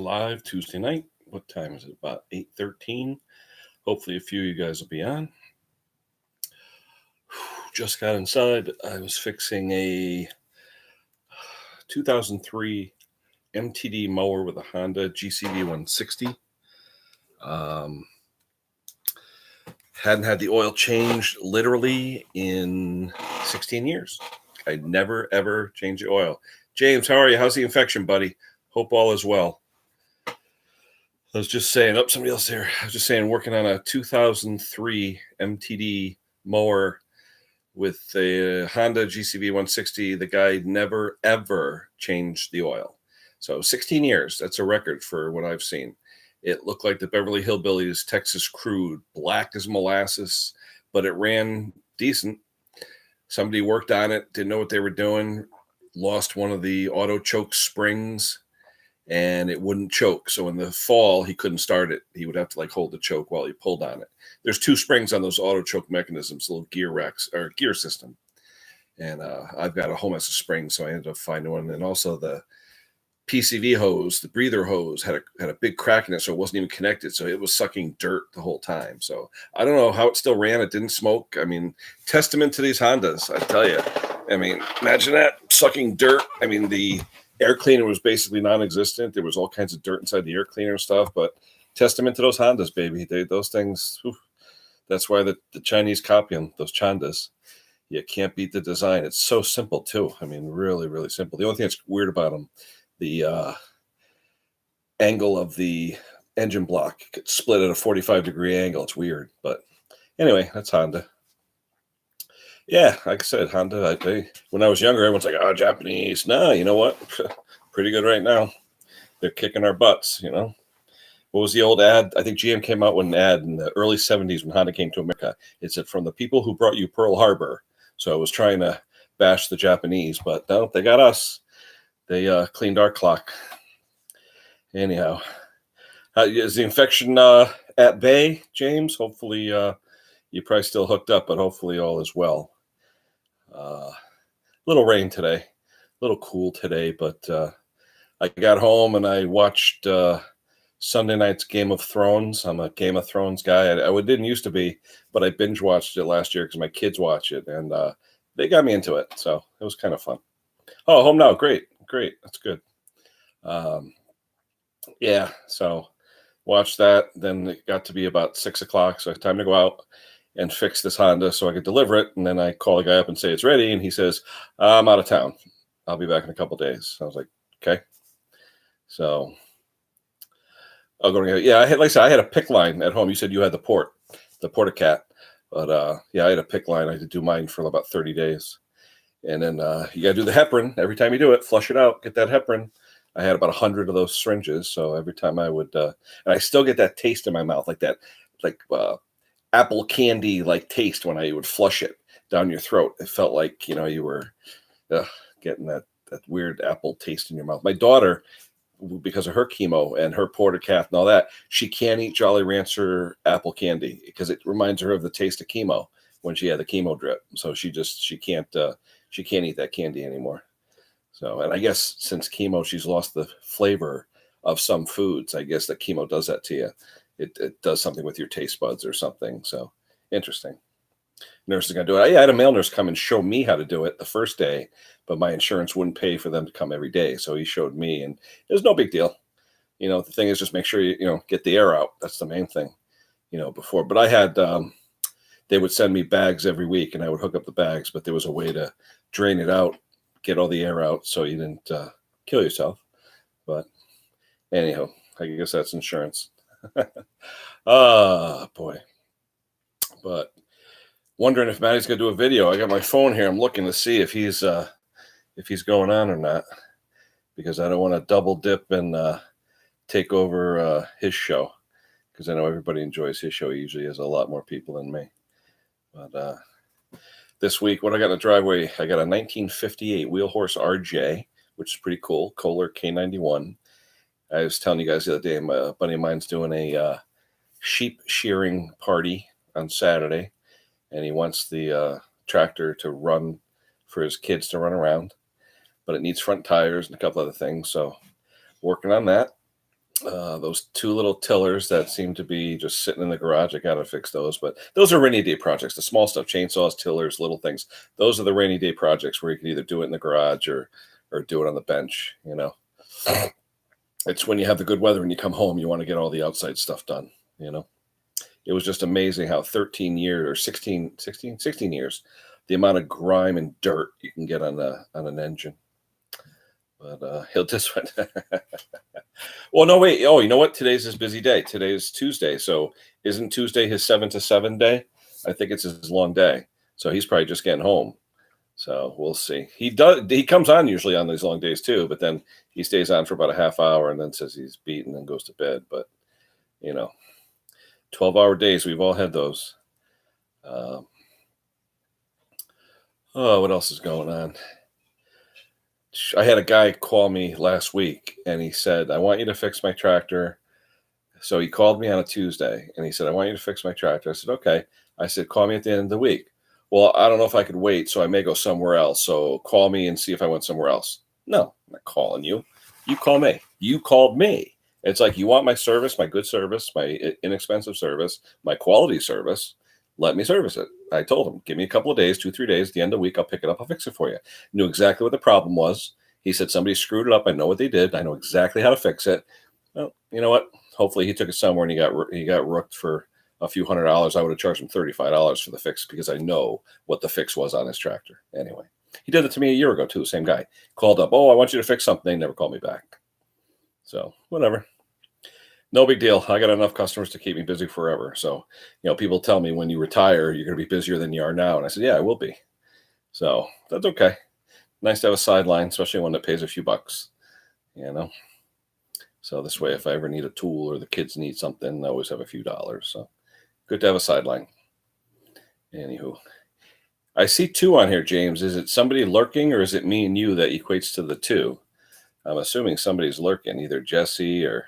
live Tuesday night. What time is it? About 8:13. Hopefully a few of you guys will be on. Just got inside. I was fixing a 2003 MTD mower with a Honda GCV 160. Hadn't had the oil changed literally in 16 years. I never, ever changed the oil. James, how are you? How's the infection, buddy? Hope all is well. I was just saying, somebody else here. I was just saying, working on a 2003 MTD mower with a Honda GCV 160. The guy never, ever changed the oil. So 16 years, that's a record for what I've seen. It looked like the Beverly Hillbillies Texas Crude, black as molasses, but it ran decent. Somebody worked on it, didn't know what they were doing, lost one of the auto choke springs, and it wouldn't choke. So in the fall, he couldn't start it. He would have to hold the choke while he pulled on it. There's two springs on those auto choke mechanisms, little gear racks or gear system. And I've got a whole mess of springs, so I ended up finding one. And also the PCV hose, the breather hose, had a big crack in it, so it wasn't even connected. So it was sucking dirt the whole time. So I don't know how it still ran. It didn't smoke. I mean, testament to these Hondas, I tell you. I mean, imagine that, sucking dirt. I mean, the air cleaner was basically non-existent. There was all kinds of dirt inside the air cleaner and stuff, but testament to those Hondas, baby. Those things, that's why the Chinese copy them, those Chandas. You can't beat the design. It's so simple, too. I mean, really, really simple. The only thing that's weird about them, the angle of the engine block gets split at a 45-degree angle. It's weird, but anyway, that's Honda. Yeah, like I said, Honda. When I was younger, everyone's like, "Oh, Japanese." No, you know what? Pretty good right now. They're kicking our butts. What was the old ad? I think GM came out with an ad in the early 70s when Honda came to America. It said, "From the people who brought you Pearl Harbor." So I was trying to bash the Japanese, but no, they got us. They cleaned our clock. Anyhow, is the infection at bay, James? Hopefully, you're probably still hooked up, but hopefully all is well. Little rain today, a little cool today, but I got home and I watched Sunday night's Game of Thrones. I'm a Game of Thrones guy. I didn't used to be, but I binge watched it last year because my kids watch it, and they got me into it, so it was kind of fun. Oh, home now. Great. That's good. Yeah, so watched that. Then it got to be about 6 o'clock, so time to go out and fix this Honda so I could deliver it. And then I call the guy up and say it's ready, and he says, "I'm out of town. I'll be back in a couple days." I was like, okay. So I'll go to, yeah, I had a PICC line at home. You said you had the Portacat, but yeah, I had a PICC line. I had to do mine for about 30 days. And then you got to do the heparin. Every time you do it, flush it out, get that heparin. I had about 100 of those syringes. So every time I would, and I still get that taste in my mouth, like that, apple candy taste when I would flush it down your throat. It felt like, you were getting that weird apple taste in your mouth. My daughter, because of her chemo and her Portacat and all that, she can't eat Jolly Rancher apple candy because it reminds her of the taste of chemo when she had the chemo drip. So she can't eat that candy anymore. So, and I guess since chemo, she's lost the flavor of some foods. I guess that chemo does that to you. It does something with your taste buds or something. So interesting. Nurse is going to do it. I had a male nurse come and show me how to do it the first day, but my insurance wouldn't pay for them to come every day. So he showed me, and it was no big deal. The thing is just make sure you get the air out. That's the main thing, before. But I had, they would send me bags every week and I would hook up the bags, but there was a way to drain it out, get all the air out so you didn't kill yourself. But anyhow, I guess that's insurance. Boy. But wondering if Maddie's going to do a video. I got my phone here. I'm looking to see if he's going on or not, because I don't want to double dip and take over his show, because I know everybody enjoys his show. He usually has a lot more people than me. But this week, what I got in the driveway, I got a 1958 Wheelhorse RJ, which is pretty cool. Kohler K91. I was telling you guys the other day, a buddy of mine's doing a sheep shearing party on Saturday, and he wants the tractor to run for his kids to run around, but it needs front tires and a couple other things. So working on that. Those two little tillers that seem to be just sitting in the garage. I gotta fix those, but those are rainy day projects. The small stuff, chainsaws, tillers, little things. Those are the rainy day projects where you can either do it in the garage or do it on the bench. It's when you have the good weather and you come home, you want to get all the outside stuff done. It was just amazing how 13 years or 16 years, the amount of grime and dirt you can get on an engine. But he'll just well, no, wait. Oh, you know what? Today's his busy day. Today is Tuesday. So isn't Tuesday his 7 to 7 day? I think it's his long day. So he's probably just getting home. So we'll see. He comes on usually on these long days too, but then he stays on for about a half hour and then says he's beaten and goes to bed. But 12-hour days, we've all had those. What else is going on? I had a guy call me last week and he said, I want you to fix my tractor. So he called me on a Tuesday and he said, I want you to fix my tractor. I said, okay. I said, call me at the end of the week. Well, I don't know if I could wait, so I may go somewhere else. So call me and see if I went somewhere else. No, I'm not calling you. You call me. You called me. It's like, you want my service, my good service, my inexpensive service, my quality service. Let me service it. I told him, give me a couple of days, 2-3 days. At the end of the week, I'll pick it up. I'll fix it for you. Knew exactly what the problem was. He said, somebody screwed it up. I know what they did. I know exactly how to fix it. Well, you know what? Hopefully he took it somewhere and he got rooked for a few $100s. I would have charged him $35 for the fix because I know what the fix was on his tractor. Anyway, he did it to me a year ago too. Same guy called up. Oh, I want you to fix something. They never called me back. So whatever. No big deal. I got enough customers to keep me busy forever. So, people tell me when you retire, you're going to be busier than you are now. And I said, yeah, I will be. So that's okay. Nice to have a sideline, especially one that pays a few bucks, So this way, if I ever need a tool or the kids need something, I always have a few dollars. So good to have a sideline. Anywho, I see 2 on here, James. Is it somebody lurking or is it me and you that equates to the 2? I'm assuming somebody's lurking, either Jesse or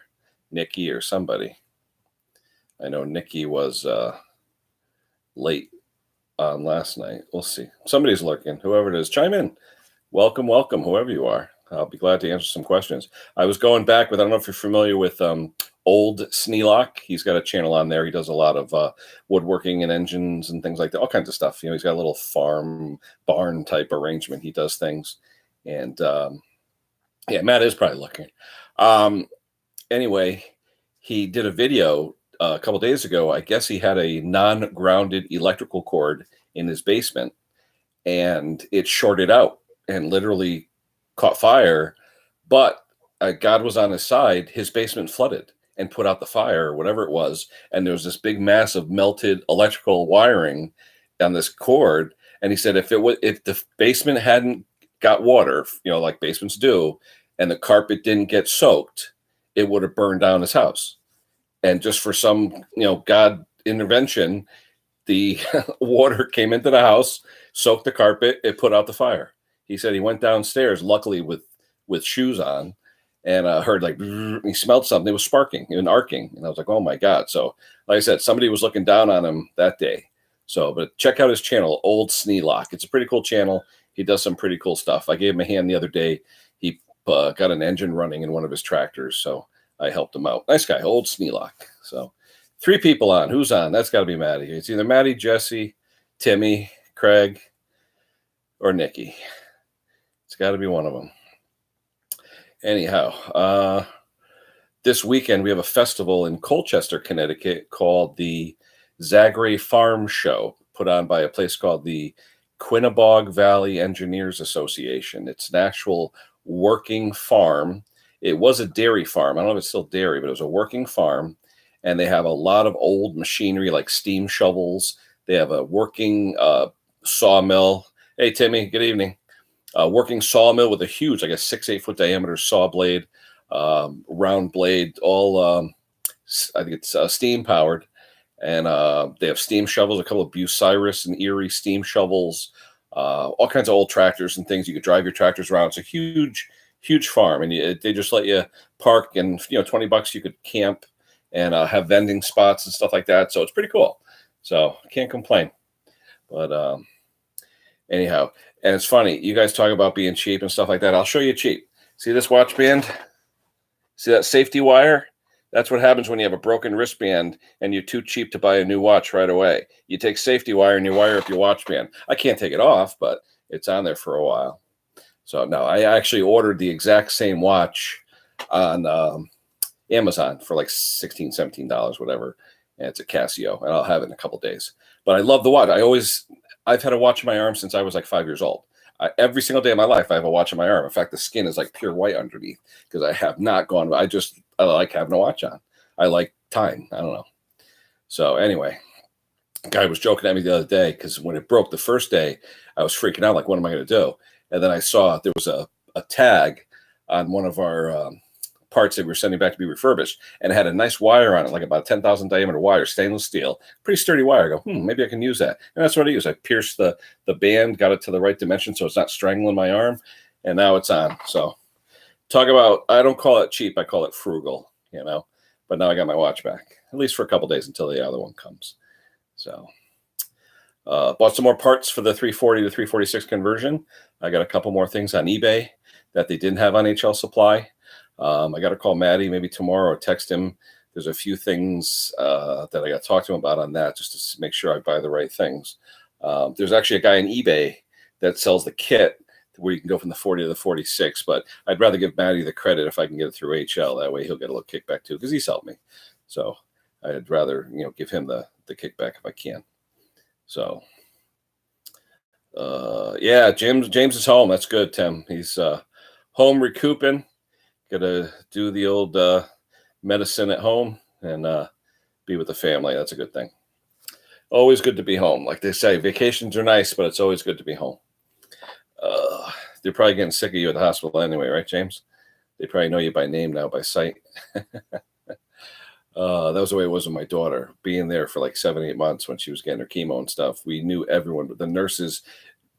Nikki or somebody. I know Nikki was late on last night. We'll see. Somebody's lurking. Whoever it is, chime in. Welcome, whoever you are. I'll be glad to answer some questions. I was going back with, I don't know if you're familiar with Old Sneelock. He's got a channel on there. He does a lot of woodworking and engines and things like that, all kinds of stuff. He's got a little farm barn type arrangement. He does things. And yeah, Matt is probably looking. Anyway, he did a video a couple days ago. I guess he had a non-grounded electrical cord in his basement and it shorted out and literally caught fire. But God was on his side. His basement flooded and put out the fire or whatever it was. And there was this big mass of melted electrical wiring on this cord. And he said, if the basement hadn't got water, like basements do, and the carpet didn't get soaked, it would have burned down his house. And just for some, God intervention, the water came into the house, soaked the carpet, it put out the fire. He said he went downstairs, luckily with shoes on, and heard like, he smelled something. It was sparking and arcing. And I was like, oh my God. So like I said, somebody was looking down on him that day. So, but check out his channel, Old Sneelock. It's a pretty cool channel. He does some pretty cool stuff. I gave him a hand the other day. He got an engine running in one of his tractors. So I helped him out. Nice guy, Old Sneelock. So 3 people on. Who's on? That's got to be Maddie. It's either Maddie, Jesse, Timmy, Craig, or Nikki. It's got to be one of them. Anyhow, this weekend we have a festival in Colchester, Connecticut called the Zagre Farm Show, put on by a place called the Quinebaug Valley Engineers Association. It's an actual working farm. It was a dairy farm. I don't know if it's still dairy, but it was a working farm. And they have a lot of old machinery like steam shovels. They have a working sawmill. Hey, Timmy, good evening. Working sawmill with a huge, like a 6-8 foot diameter saw blade, round blade, all I think it's steam powered. And they have steam shovels, a couple of Bucyrus and Erie steam shovels, all kinds of old tractors and things. You could drive your tractors around. It's a huge farm, and they just let you park, and $20 you could camp and have vending spots and stuff like that. So it's pretty cool. So I can't complain. But anyhow, and it's funny, you guys talk about being cheap and stuff like that. I'll show you cheap. See this watch band? See that safety wire? That's what happens when you have a broken wristband and you're too cheap to buy a new watch right away. You take safety wire and you wire up your watch band. I can't take it off, but it's on there for a while. So no, I actually ordered the exact same watch on Amazon for like $16, $17, whatever. And it's a Casio, and I'll have it in a couple days. But I love the watch. I've had a watch in my arm since I was like 5 years old. Every single day of my life, I have a watch in my arm. In fact, the skin is like pure white underneath because I have not gone. I like having a watch on. I like time. I don't know. So anyway, a guy was joking at me the other day because when it broke the first day, I was freaking out. Like, what am I going to do? And then I saw there was a tag on one of our parts that we were sending back to be refurbished, and it had a nice wire on it, like about 10,000 diameter wire, stainless steel, pretty sturdy wire. I go, maybe I can use that. And that's what I used. I pierced the band, got it to the right dimension so it's not strangling my arm, and now it's on. So talk about, I don't call it cheap, I call it frugal, but now I got my watch back, at least for a couple days until the other one comes. So bought some more parts for the 340 to 346 conversion. I got a couple more things on eBay that they didn't have on HL Supply. I got to call Maddie maybe tomorrow or text him. There's a few things that I got to talk to him about on that just to make sure I buy the right things. There's actually a guy on eBay that sells the kit where you can go from the 40 to the 46, but I'd rather give Maddie the credit if I can get it through HL. That way he'll get a little kickback too because he's helped me. So I'd rather give him the kickback if I can. So yeah, James is home. That's good, Tim. He's home recouping. Gonna do the old medicine at home and be with the family. That's a good thing. Always good to be home. Like they say, vacations are nice, but it's always good to be home. They're probably getting sick of you at the hospital anyway, right, James? They probably know you by name now, by sight. That was the way it was with my daughter. Being there for like 7, 8 months when she was getting her chemo and stuff, we knew everyone. But the nurses,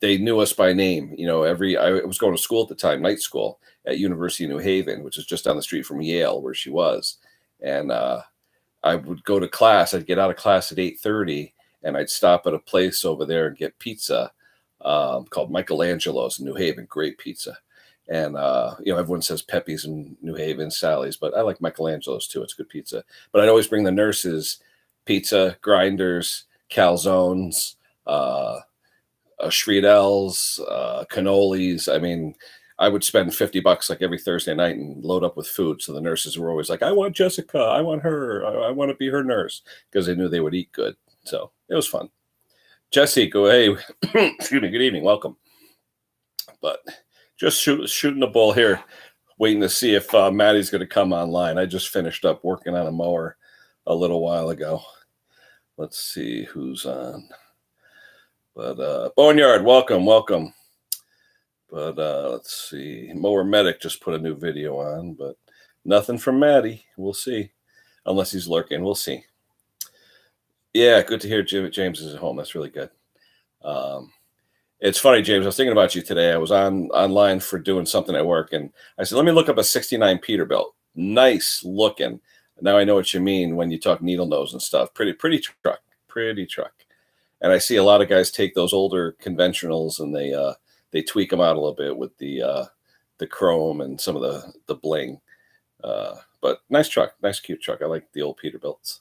they knew us by name. I was going to school at the time, night school at University of New Haven, which is just down the street from Yale, where she was. And I would go to class. I'd get out of class at 8:30, and I'd stop at a place over there and get pizza called Michelangelo's in New Haven. Great pizza. And, everyone says Pepe's in New Haven, Sally's, but I like Michelangelo's too. It's good pizza. But I'd always bring the nurses pizza, grinders, calzones, Schriedels, cannolis. I mean, I would spend $50 like every Thursday night and load up with food. So the nurses were always like, I want Jessica. I want her. I want to be her nurse because they knew they would eat good. So it was fun. Jesse, go, hey, excuse me, good evening. Welcome. But just shooting the ball here, waiting to see if Maddie's going to come online. I just finished up working on a mower a little while ago. Let's see who's on. But Boneyard, welcome. But let's see. Mower Medic just put a new video on, but nothing from Maddie. We'll see. Unless he's lurking. We'll see. Yeah, good to hear James is at home. That's really good. It's funny, James. I was thinking about you today. I was online for doing something at work, and I said, let me look up a 69 Peterbilt. Nice looking. Now I know what you mean when you talk needle nose and stuff. Pretty truck. Pretty truck. And I see a lot of guys take those older conventionals and they tweak them out a little bit with the chrome and some of the bling. But nice truck, nice cute truck. I like the old Peterbilts.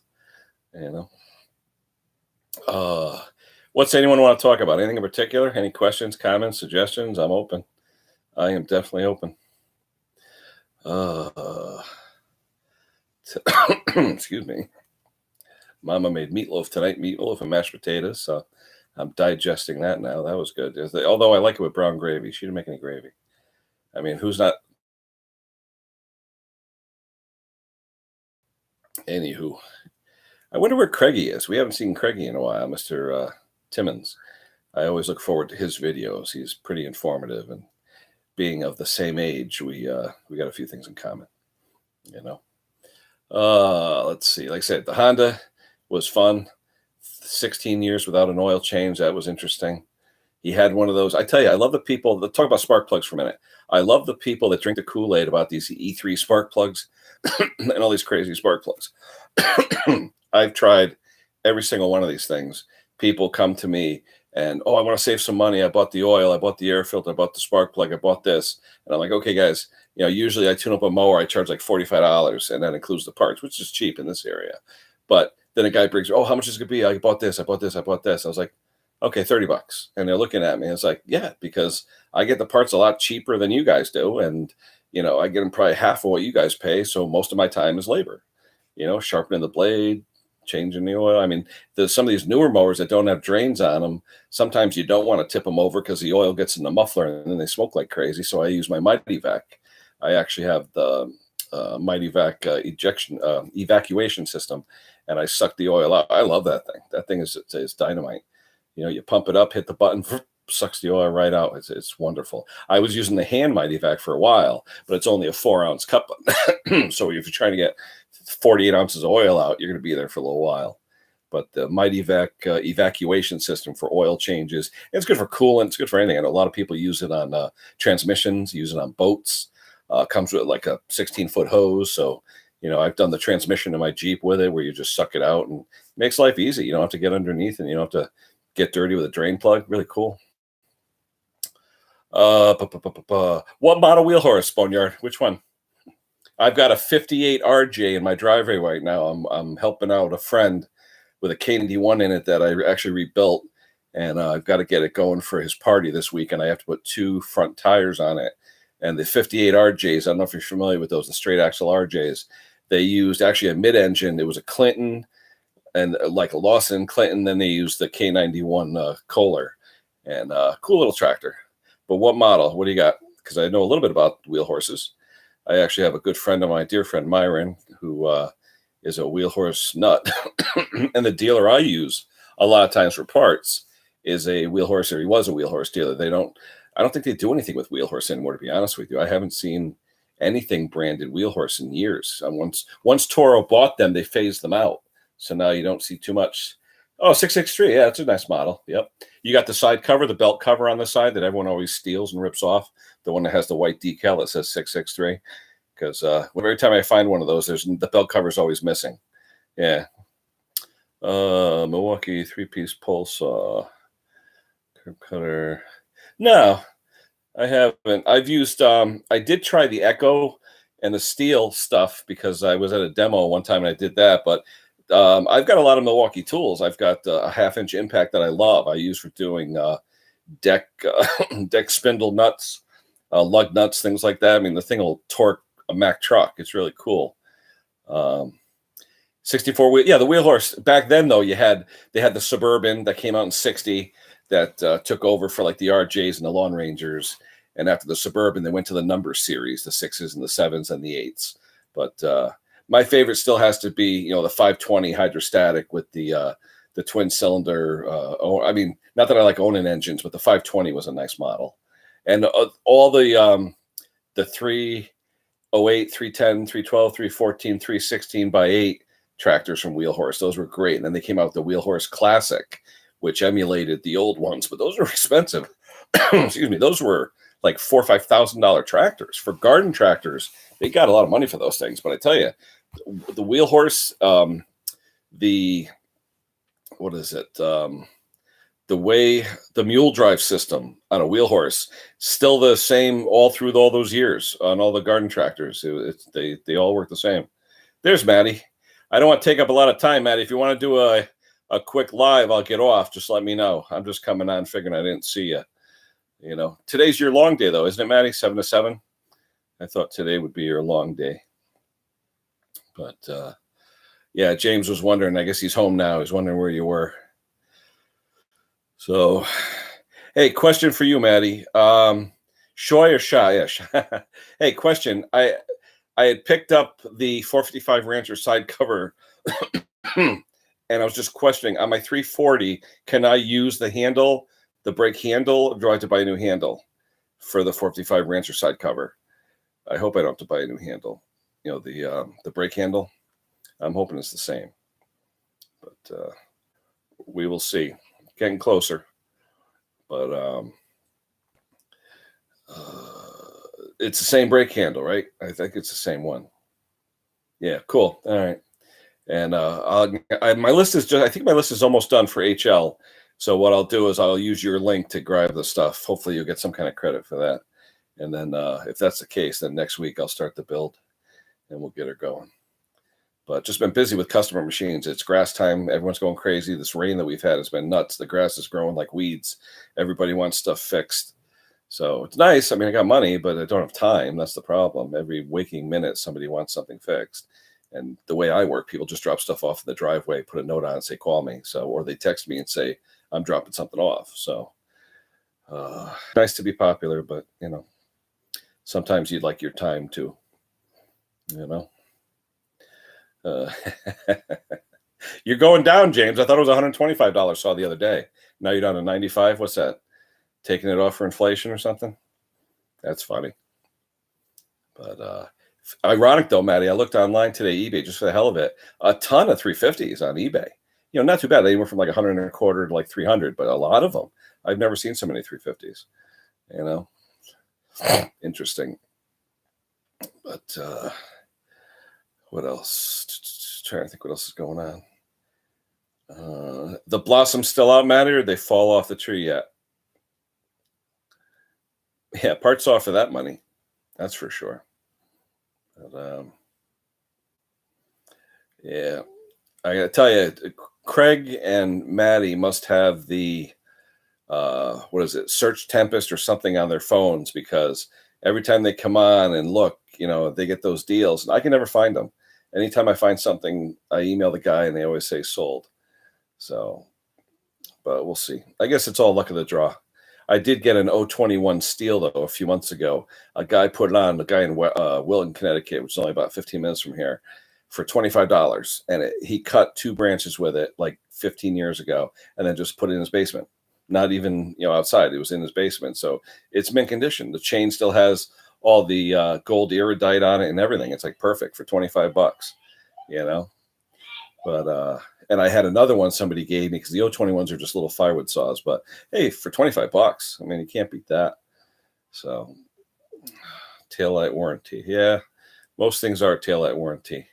What's anyone want to talk about? Anything in particular? Any questions, comments, suggestions? I'm open. I am definitely open. Excuse me. Mama made meatloaf tonight, meatloaf and mashed potatoes. So I'm digesting that now. That was good. Although I like it with brown gravy. She didn't make any gravy. I mean, who's not? Anywho, I wonder where Craigie is. We haven't seen Craigie in a while, Mr. Timmons. I always look forward to his videos. He's pretty informative, and being of the same age, we got a few things in common. Let's see. Like I said, the Honda was fun. 16 years without an oil change. That was interesting. He had one of those. I tell you, I love the people that talk about spark plugs for a minute. I love the people that drink the Kool-Aid about these E3 spark plugs and all these crazy spark plugs. I've tried every single one of these things. People come to me and I want to save some money. I bought the oil, I bought the air filter, I bought the spark plug, I bought this, and I'm like, okay, guys, usually I tune up a mower, I charge like $45, and that includes the parts, which is cheap in this area. But then a guy brings, how much is it gonna be? I bought this, I bought this, I bought this. I was like, okay, $30, and they're looking at me. And it's like, yeah, because I get the parts a lot cheaper than you guys do, and I get them probably half of what you guys pay. So most of my time is labor, sharpening the blade, changing the oil. I mean, there's some of these newer mowers that don't have drains on them. Sometimes you don't want to tip them over because the oil gets in the muffler and then they smoke like crazy. So I use my Mighty Vac. I actually have the Mighty Vac evacuation system, and I suck the oil out. I love that thing. That thing is dynamite. You pump it up, hit the button, sucks the oil right out. It's wonderful. I was using the hand Mighty Vac for a while, but it's only a 4-ounce cup. So if you're trying to get 48 ounces of oil out, you're going to be there for a little while. But the Mighty Vac evacuation system for oil changes, it's good for coolant. It's good for anything. I know a lot of people use it on transmissions, use it on boats. Comes with like a 16-foot hose. So, I've done the transmission in my Jeep with it where you just suck it out, and it makes life easy. You don't have to get underneath, and you don't have to get dirty with a drain plug. Really cool. What model wheel horse, Boneyard? Which one? I've got a 58 RJ in my driveway right now. I'm helping out a friend with a K91 in it that I actually rebuilt, and I've got to get it going for his party this week, and I have to put 2 front tires on it. And the 58 RJs, I don't know if you're familiar with those, the straight axle RJs, they used actually a mid-engine. It was a Clinton and like a Lawson Clinton. Then they used the K91 Kohler, and cool little tractor. But what model? What do you got? Because I know a little bit about wheel horses. I actually have a good friend of mine, dear friend Myron, who is a wheel horse nut. And the dealer I use a lot of times for parts is a wheel horse, or he was a wheel horse dealer. I don't think they do anything with wheel horse anymore, to be honest with you. I haven't seen anything branded wheel horse in years. Once Toro bought them, they phased them out. So now you don't see too much. Oh, 663. Yeah, it's a nice model. Yep. You got the side cover, the belt cover on the side that everyone always steals and rips off. The one that has the white decal that says 663. Because every time I find one of those, the belt cover is always missing. Yeah. Milwaukee 3-piece pole saw. Curb cutter. No, I haven't. I've used, I did try the Echo and the steel stuff because I was at a demo one time and I did that. But I've got a lot of Milwaukee tools. I've got a 1/2-inch impact that I love. I use for doing deck spindle nuts, lug nuts, things like that. I mean, the thing will torque a Mack truck. It's really cool. 64 wheel. Yeah, the wheel horse. Back then, though, they had the Suburban that came out in 60 that took over for like the RJs and the Lawn Rangers. And after the Suburban, they went to the number series, the 6s and the 7s and the 8s. But my favorite still has to be, the 520 hydrostatic with the twin cylinder. I mean, not that I like owning engines, but the 520 was a nice model. And all the 308, 310, 312, 314, 316 by 8 tractors from Wheel Horse, those were great. And then they came out with the Wheel Horse Classic, which emulated the old ones, but those were expensive. Excuse me. Those were like $4,000 or $5,000 tractors. For garden tractors, they got a lot of money for those things. But I tell you, the Wheel Horse, what is it? The way the mule drive system on a Wheel Horse, still the same all through all those years on all the garden tractors. They all work the same. There's Maddie. I don't want to take up a lot of time, Maddie. If you want to do a quick live, I'll get off. Just let me know. I'm just coming on figuring I didn't see you. Today's your long day, though, isn't it, Maddie? 7 to 7? I thought today would be your long day. But, yeah, James was wondering. I guess he's home now. He's wondering where you were. So, hey, question for you, Maddie. Shoy or Shy? Yeah. Hey, question. I had picked up the 455 Rancher side cover, and I was just questioning, on my 340, can I use the handle, the brake handle, or do I have to buy a new handle for the 455 Rancher side cover? I hope I don't have to buy a new handle. The brake handle, I'm hoping it's the same. But we will see. Getting closer. But it's the same brake handle, right? I think it's the same one. Yeah, cool. All right. And my list is I think my list is almost done for HL. So what I'll do is I'll use your link to grab the stuff. Hopefully you'll get some kind of credit for that. And then if that's the case, then next week I'll start the build and we'll get her going. But just been busy with customer machines. It's grass time. Everyone's going crazy. This rain that we've had has been nuts. The grass is growing like weeds. Everybody wants stuff fixed. So it's nice. I mean, I got money, but I don't have time. That's the problem. Every waking minute, somebody wants something fixed. And the way I work, people just drop stuff off in the driveway, put a note on and say, call me. So, or they text me and say, I'm dropping something off. So nice to be popular, but sometimes you'd like your time too, You're going down, James. I thought it was $125 saw the other day. Now you're down to 95. What's that? Taking it off for inflation or something? That's funny. But ironic though, Maddie, I looked online today, eBay, just for the hell of it. A ton of 350s on eBay. Not too bad. They went from like 100 and a quarter to like 300, but a lot of them. I've never seen so many 350s. Interesting. But what else? Trying to think what else is going on. The blossoms still out, Maddie, or they fall off the tree yet? Yeah, parts off for that money. That's for sure. But, yeah, I gotta tell you, Craig and Maddie must have the what is it, Search Tempest or something on their phones, because every time they come on and look, they get those deals, and I can never find them. Anytime I find something, I email the guy and they always say sold. So, but we'll see. I guess it's all luck of the draw. I did get an 021 steel though a few months ago. A guy put it on, a guy in Wilton, Connecticut, which is only about 15 minutes from here, for $25, and he cut 2 branches with it like 15 years ago, and then just put it in his basement. Not even outside; it was in his basement. So it's mint condition. The chain still has all the gold iridite on it and everything. It's like perfect for $25. But and I had another one somebody gave me, because the 021s are just little firewood saws. But hey, for $25, I mean, you can't beat that. So taillight warranty, yeah, most things are taillight warranty.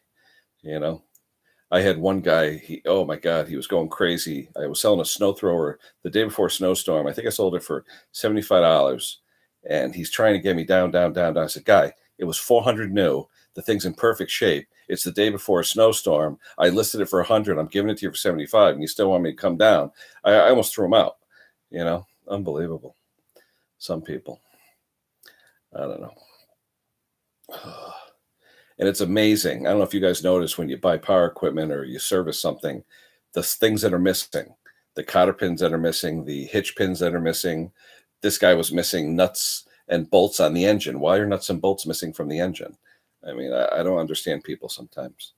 I had one guy, oh my God, he was going crazy. I was selling a snow thrower the day before a snowstorm. I think I sold it for $75. And he's trying to get me down. I said, guy, it was $400 new. The thing's in perfect shape. It's the day before a snowstorm. I listed it for $100. I'm giving it to you for $75, and you still want me to come down. I almost threw him out. Unbelievable. Some people. I don't know. And it's amazing. I don't know if you guys notice when you buy power equipment or you service something, the things that are missing, the cotter pins that are missing, the hitch pins that are missing. This guy was missing nuts and bolts on the engine. Why are nuts and bolts missing from the engine? I mean, I don't understand people sometimes.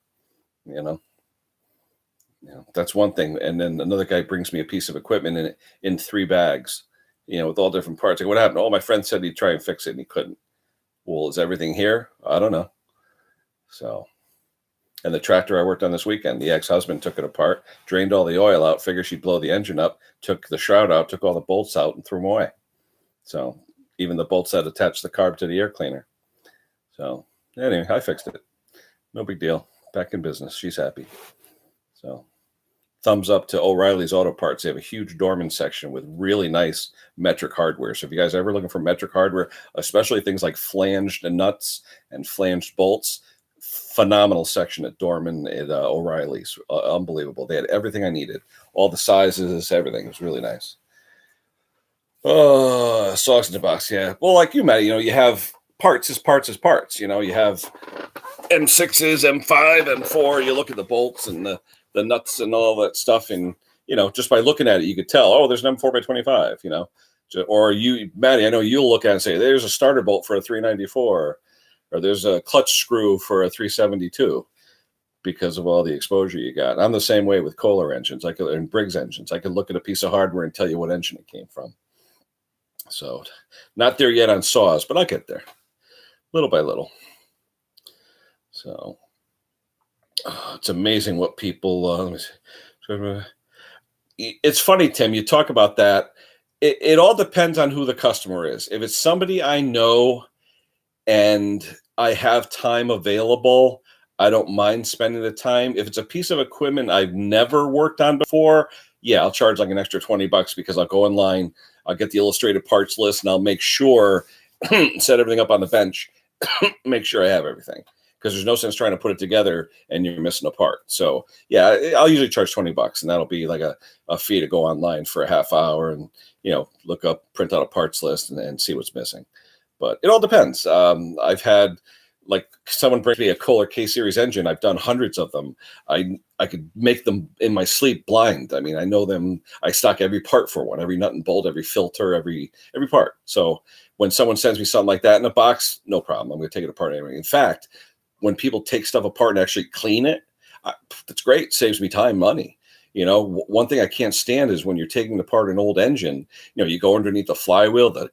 That's one thing. And then another guy brings me a piece of equipment in 3 bags, with all different parts. Like, what happened? Oh, my friend said he'd try and fix it and he couldn't. Well, is everything here? I don't know. So, and the tractor I worked on this weekend, the ex-husband took it apart, drained all the oil out, figured she'd blow the engine up, took the shroud out, took all the bolts out and threw them away. So even the bolts that attach the carb to the air cleaner. So anyway, I fixed it. No big deal. Back in business. She's happy. So thumbs up to O'Reilly's Auto Parts. They have a huge Dorman section with really nice metric hardware. So if you guys are ever looking for metric hardware, especially things like flanged nuts and flanged bolts, phenomenal section at Dorman at O'Reilly's. Unbelievable. They had everything I needed. All the sizes, everything. It was really nice. Oh, sausage in a box, yeah. Well, like you, Matt, you have parts as parts. You have M6s, M5, M4. You look at the bolts and the nuts and all that stuff, and just by looking at it, you could tell, oh, there's an M4 by 25, or you, Maddie, I know you'll look at it and say, there's a starter bolt for a 394, or there's a clutch screw for a 372, because of all the exposure you got. I'm the same way with Kohler engines, and Briggs engines. I could look at a piece of hardware and tell you what engine it came from. So, not there yet on saws, but I'll get there, little by little. So, it's amazing what people. It's funny, Tim. You talk about that. It all depends on who the customer is. If it's somebody I know and I have time available, I don't mind spending the time. If it's a piece of equipment I've never worked on before, yeah, I'll charge like an extra $20 because I'll go online, I'll get the illustrated parts list, and I'll make sure set everything up on the bench, make sure I have everything, because there's no sense trying to put it together and you're missing a part. So yeah, I'll usually charge $20, and that'll be like a fee to go online for a half hour and look up, print out a parts list, and see what's missing. But it all depends. I've had like someone bring me a Kohler K series engine. I've done hundreds of them. I could make them in my sleep blind. I mean, I know them. I stock every part for one, every nut and bolt, every filter, every part. So when someone sends me something like that in a box, no problem. I'm going to take it apart anyway. In fact, when people take stuff apart and actually clean it, that's great. Saves me time, money. One thing I can't stand is when you're taking apart an old engine, you go underneath the flywheel, the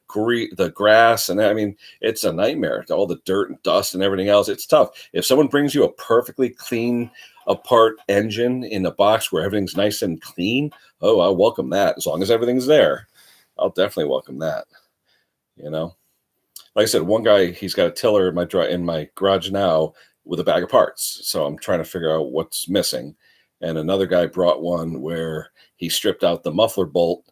grass, and I mean, it's a nightmare. All the dirt and dust and everything else. It's tough. If someone brings you a perfectly clean apart engine in a box where everything's nice and clean, oh, I welcome that. As long as everything's there, I'll definitely welcome that. Like I said, one guy, he's got a tiller in my garage now with a bag of parts. So I'm trying to figure out what's missing. And another guy brought one where he stripped out the muffler bolt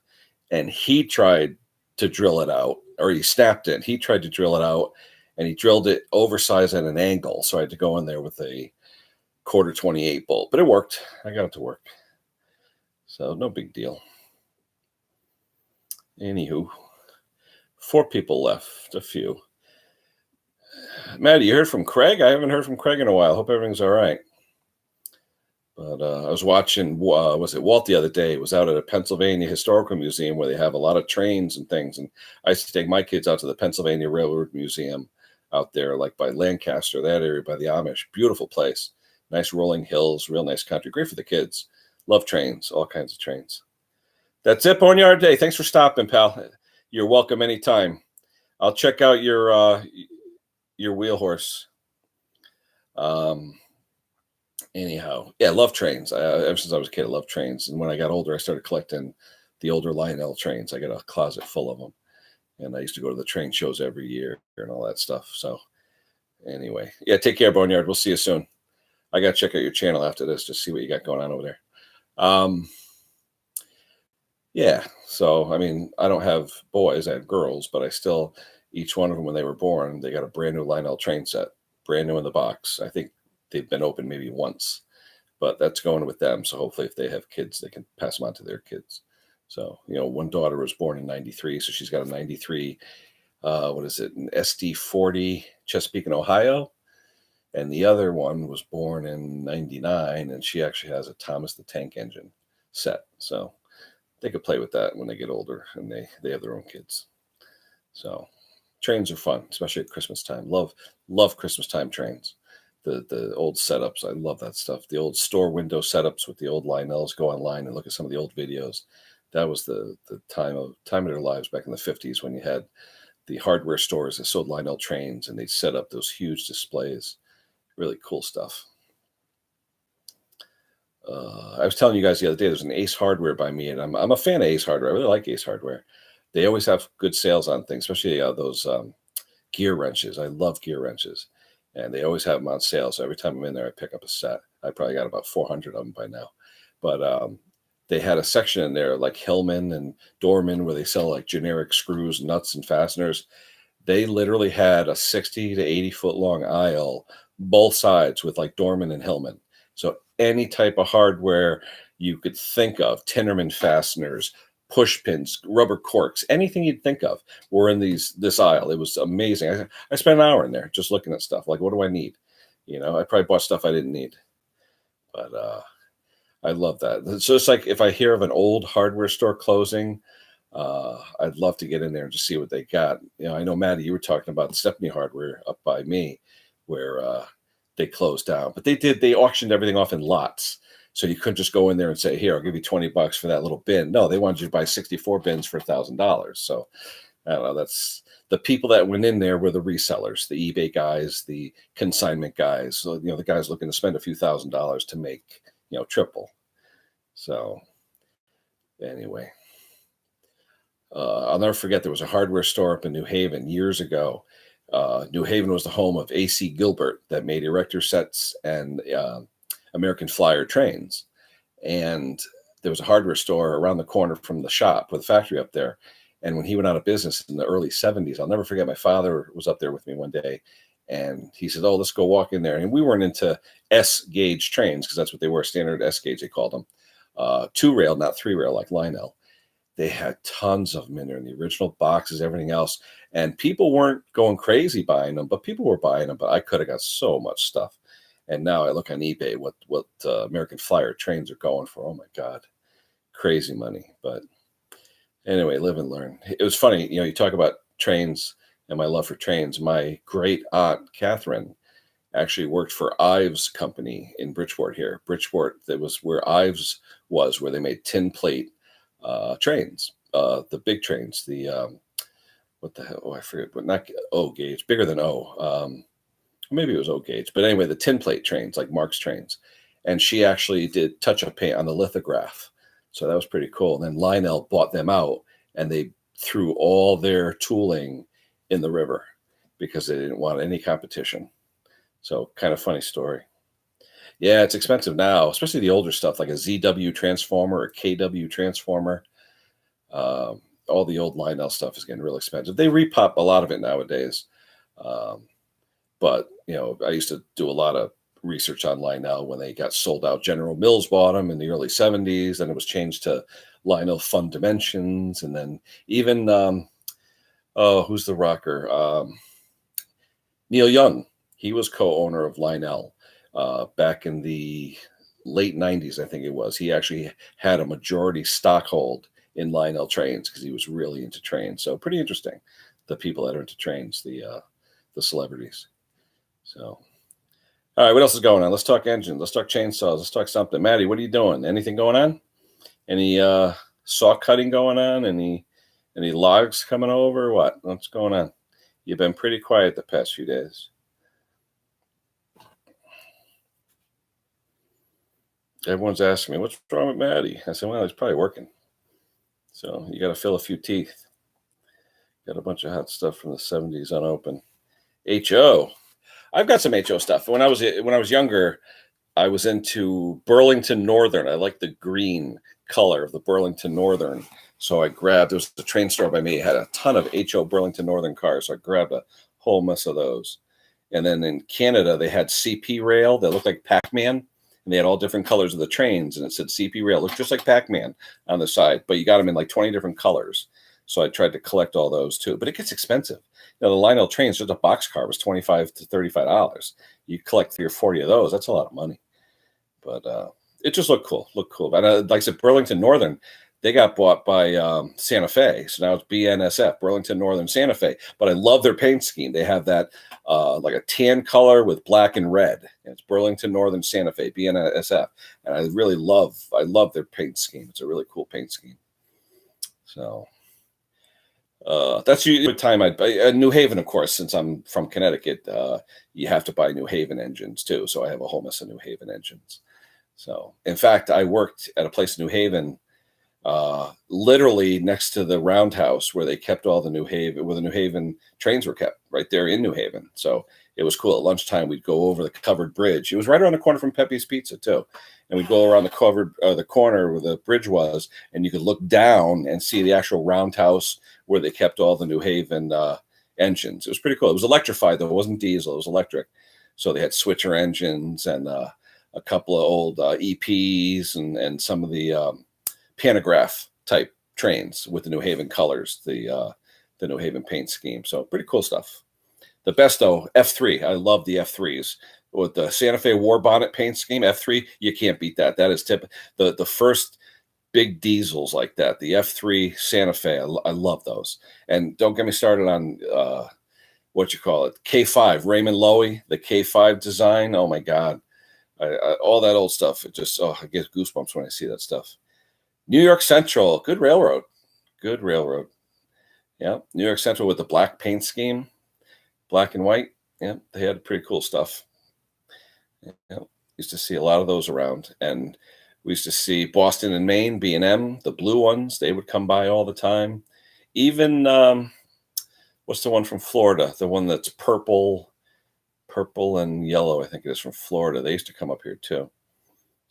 and he tried to drill it out, or he snapped it. He tried to drill it out and he drilled it oversized at an angle. So I had to go in there with a 1/4 28 bolt, but it worked. I got it to work. So no big deal. Anywho, 4 people left, a few. Maddie, you heard from Craig? I haven't heard from Craig in a while. Hope everything's all right. But I was watching, was it Walt the other day? It was out at a Pennsylvania Historical Museum where they have a lot of trains and things. And I used to take my kids out to the Pennsylvania Railroad Museum out there, like by Lancaster, that area by the Amish. Beautiful place. Nice rolling hills, real nice country. Great for the kids. Love trains, all kinds of trains. That's it, Boneyard Day. Thanks for stopping, pal. You're welcome anytime. I'll check out your wheel horse. Anyhow, yeah, love trains. Ever since I was a kid, I love trains. And when I got older, I started collecting the older Lionel trains. I got a closet full of them. And I used to go to the train shows every year and all that stuff. So anyway, yeah, take care, Boneyard. We'll see you soon. I got to check out your channel after this to see what you got going on over there. Yeah, so, I mean, I don't have boys, I have girls, but I still, each one of them, when they were born, they got a brand new Lionel train set, brand new in the box. I think they've been open maybe once, but that's going with them. So hopefully if they have kids, they can pass them on to their kids. So, one daughter was born in 93. So she's got a 93, an SD40 Chesapeake in Ohio. And the other one was born in 99. And she actually has a Thomas the Tank Engine set. So they could play with that when they get older and they have their own kids. So trains are fun, especially at Christmas time. Love Christmas time trains. The old setups. I love that stuff. The old store window setups with the old Lionels. Go online and look at some of the old videos. That was the time of their lives back in the 50s when you had the hardware stores that sold Lionel trains and they'd set up those huge displays. Really cool stuff. I was telling you guys the other day, there's an Ace Hardware by me, and I'm a fan of Ace Hardware. I really like Ace Hardware. They always have good sales on things, especially those gear wrenches. I love gear wrenches. And they always have them on sale. So every time I'm in there, I pick up a set. I probably got about 400 of them by now. But they had a section in there like Hillman and Dorman where they sell like generic screws, nuts, and fasteners. They literally had a 60 to 80 foot long aisle, both sides with like Dorman and Hillman. So any type of hardware you could think of, Tinnerman fasteners, push pins, rubber corks, anything you'd think of were in this aisle. It was amazing. I spent an hour in there just looking at stuff. Like, what do I need? I probably bought stuff I didn't need. But I love that. So it's like if I hear of an old hardware store closing, I'd love to get in there and just see what they got. I know, Maddie, you were talking about Stephanie Hardware up by me where they closed down. But they auctioned everything off in lots. So you couldn't just go in there and say, here, I'll give you $20 for that little bin. No, they wanted you to buy 64 bins for $1,000. So I don't know. That's the people that went in there were the resellers, the eBay guys, the consignment guys. So, the guys looking to spend a few $1,000s to make, triple. So anyway, I'll never forget there was a hardware store up in New Haven years ago. New Haven was the home of A.C. Gilbert that made erector sets and American Flyer trains. And there was a hardware store around the corner from the shop with the factory up there. And when he went out of business in the early 70s, I'll never forget, my father was up there with me one day, and he said, "Oh, let's go walk in there." And we weren't into S gauge trains because that's what they were, standard S gauge, they called them. 2-rail, not 3-rail like Lionel. They had tons of them in there in the original boxes, everything else. And people weren't going crazy buying them, but people were buying them. But I could have got so much stuff. And now I look on eBay, what American Flyer trains are going for. Oh my God, crazy money. But anyway, live and learn. It was funny, you talk about trains and my love for trains. My great aunt Catherine actually worked for Ives Company in Bridgeport here. Bridgeport, that was where Ives was, where they made tin plate trains, the big trains, the what the hell? Oh, I forget, but not O gauge, bigger than O. Maybe it was O gauge, but anyway, the tin plate trains, like Mark's trains. And she actually did touch-up paint on the lithograph. So that was pretty cool. And then Lionel bought them out, and they threw all their tooling in the river because they didn't want any competition. So kind of funny story. Yeah, it's expensive now, especially the older stuff like a ZW transformer or KW transformer. All the old Lionel stuff is getting real expensive. They repop a lot of it nowadays. But, I used to do a lot of research on Lionel when they got sold out. General Mills bought them in the early 70s. Then it was changed to Lionel Fun Dimensions. And then even, who's the rocker? Neil Young. He was co-owner of Lionel back in the late 90s, I think it was. He actually had a majority stockhold in Lionel trains because he was really into trains. So pretty interesting, the people that are into trains, the celebrities. So, all right, what else is going on? Let's talk engines. Let's talk chainsaws. Let's talk something. Maddie, what are you doing? Anything going on? Any saw cutting going on? Any logs coming over? What? What's going on? You've been pretty quiet the past few days. Everyone's asking me, what's wrong with Maddie? I said, well, he's probably working. So you got to fill a few teeth. Got a bunch of hot stuff from the 70s unopened. HO. I've got some HO stuff. When I was younger, I was into Burlington Northern. I like the green color of the Burlington Northern. So I grabbed, there was a train store by me, it had a ton of HO Burlington Northern cars. So I grabbed a whole mess of those. And then in Canada, they had CP Rail that looked like Pac-Man. And they had all different colors of the trains. And it said CP Rail. It looked just like Pac-Man on the side. But you got them in like 20 different colors. So I tried to collect all those too. But it gets expensive. The Lionel trains, just a boxcar was $25 to $35. You collect 30 or 40 of those. That's a lot of money. But it just looked cool. And like I said, Burlington Northern, they got bought by Santa Fe. So now it's BNSF, Burlington Northern Santa Fe. But I love their paint scheme. They have that like a tan color with black and red. And it's Burlington Northern Santa Fe, BNSF. And I love their paint scheme. It's a really cool paint scheme. So that's usually the time I'd buy. New Haven, of course, since I'm from Connecticut, you have to buy New Haven engines too. So I have a whole mess of New Haven engines. So, in fact, I worked at a place in New Haven, literally next to the roundhouse where they kept all the New Haven trains were kept, right there in New Haven. So it was cool. At lunchtime, we'd go over the covered bridge. It was right around the corner from Pepe's Pizza too, and we'd go around the corner where the bridge was, and you could look down and see the actual roundhouse where they kept all the New Haven engines. It was pretty cool. It was electrified though; it wasn't diesel; it was electric. So they had switcher engines and a couple of old EPs and some of the pantograph type trains with the New Haven colors, the New Haven paint scheme. So pretty cool stuff. The best though, F3. I love the F3s with the Santa Fe War Bonnet paint scheme. F3, you can't beat that. That is the first big diesels like that. The F3 Santa Fe. I love those. And don't get me started on what you call it, K5 Raymond Loewy, the K5 design. Oh my God. All that old stuff. It just, I get goosebumps when I see that stuff. New York Central, good railroad. Yeah, New York Central with the black paint scheme, black and white. Yeah, they had pretty cool stuff. Yeah, used to see a lot of those around, and we used to see Boston and Maine, B&M, the blue ones. They would come by all the time. Even what's the one from Florida? The one that's purple and yellow. I think it is from Florida. They used to come up here too.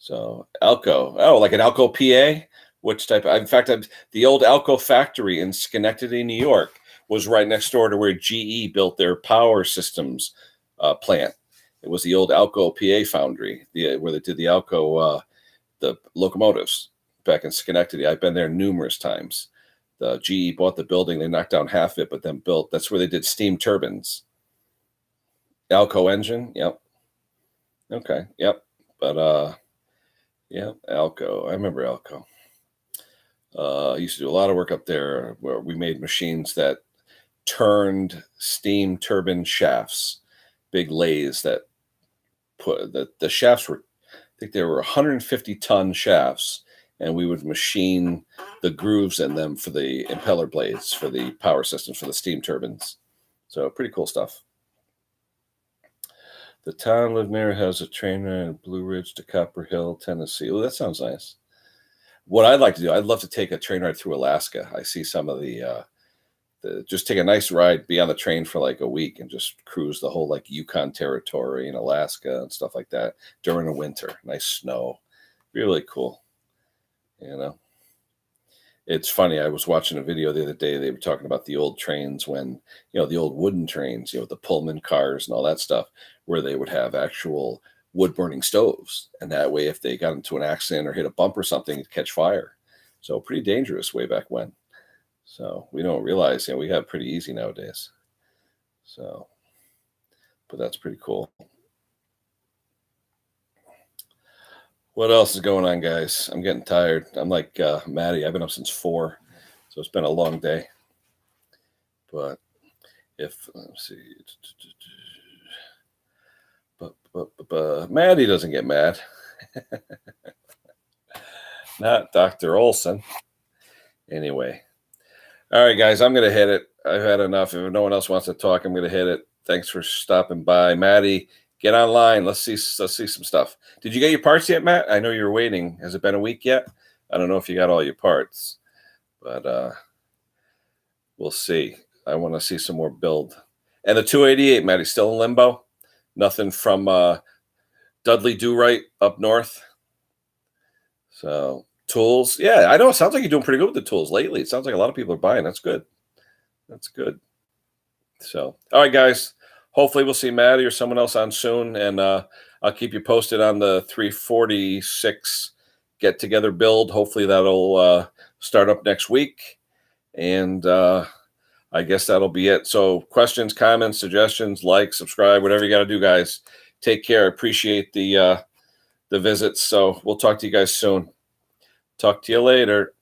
So Alco, oh, like an Alco PA. Which type? In fact, the old Alco factory in Schenectady, New York, was right next door to where GE built their power systems plant. It was the old Alco PA foundry, where they did the Alco the locomotives back in Schenectady. I've been there numerous times. The GE bought the building, they knocked down half of it, but then built. That's where they did steam turbines. Alco engine, yep. Okay, yep. But yeah, Alco. I remember Alco. I used to do a lot of work up there where we made machines that turned steam turbine shafts, big lathes that put the shafts were, I think they were 150-ton shafts, and we would machine the grooves in them for the impeller blades for the power systems for the steam turbines. So pretty cool stuff. The town lived near has a train ride in Blue Ridge to Copper Hill, Tennessee. Oh, that sounds nice. What I'd like to do, I'd love to take a train ride through Alaska. I see some of the just take a nice ride, be on the train for like a week, and just cruise the whole like Yukon territory in Alaska and stuff like that during the winter. Nice snow, really cool. You know, it's funny. I was watching a video the other day. They were talking about the old trains when, the old wooden trains, the Pullman cars and all that stuff, where they would have actual wood burning stoves, and that way if they got into an accident or hit a bump or something, it'd catch fire. So pretty dangerous way back when. So we don't realize, we have pretty easy nowadays. So, but that's pretty cool. What else is going on, guys? I'm getting tired. I'm like Maddie. I've been up since 4, so it's been a long day. But let's see. But Maddie doesn't get mad. Not Dr. Olson. Anyway. All right, guys, I'm going to hit it. I've had enough. If no one else wants to talk, I'm going to hit it. Thanks for stopping by. Maddie, get online. Let's see some stuff. Did you get your parts yet, Matt? I know you're waiting. Has it been a week yet? I don't know if you got all your parts, but we'll see. I want to see some more build. And the 288, Maddie, still in limbo? Nothing from Dudley Do Right up north? So tools. Yeah, I know. It sounds like you're doing pretty good with the tools lately. It sounds like a lot of people are buying. That's good. That's good. So, all right, guys. Hopefully we'll see Maddie or someone else on soon. And I'll keep you posted on the 346 get-together build. Hopefully that'll start up next week. And I guess that'll be it. So questions, comments, suggestions, like, subscribe, whatever you got to do, guys. Take care. Appreciate the visits. So we'll talk to you guys soon. Talk to you later.